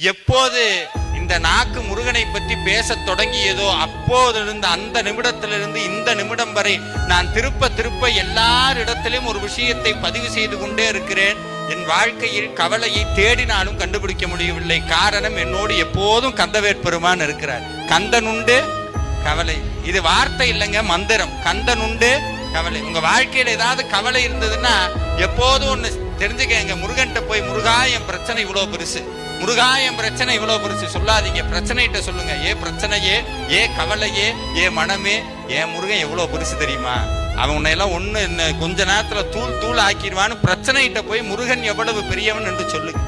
எப்போது இந்த நாக்கு முருகனை பற்றி பேச தொடங்கியதோ அப்போதிலிருந்து, அந்த நிமிடத்திலிருந்து இந்த நிமிடம் வரை நான் திருப்ப எல்லாரிடத்திலும் ஒரு விஷயத்தை பதிவு செய்து கொண்டே இருக்கிறேன். என் வாழ்க்கையில் கவலையை தேடினாலும் கண்டுபிடிக்க முடியவில்லை. காரணம், என்னோடு எப்போதும் கந்தவேற்பெருமான் இருக்கிறார். கந்தனுண்டு கவலை. இது வார்த்தை இல்லைங்க, மந்திரம். கந்தனுண்டு கவலை. உங்க வாழ்க்கையில ஏதாவது கவலை இருந்ததுன்னா எப்போதும் ஒண்ணு தெரிஞ்சுக்கங்க, முருகன்ட்ட போய், முருகா என் பிரச்சனை இவ்வளவு பெருசு, முருகா என் பிரச்சனை இவ்வளவு பெருசு சொல்லாதீங்க. பிரச்சனைகிட்ட சொல்லுங்க, ஏ பிரச்சனையே, ஏ கவலையே, ஏ மனமே, ஏன் முருகன் எவ்வளவு பெருசு தெரியுமா, அவன் உன்னையெல்லாம் ஒண்ணு கொஞ்ச நேரத்துல தூள் ஆக்கிடுவான்னு பிரச்சனைகிட்ட போய் முருகன் எவ்வளவு பெரியவன் என்று சொல்லுங்க.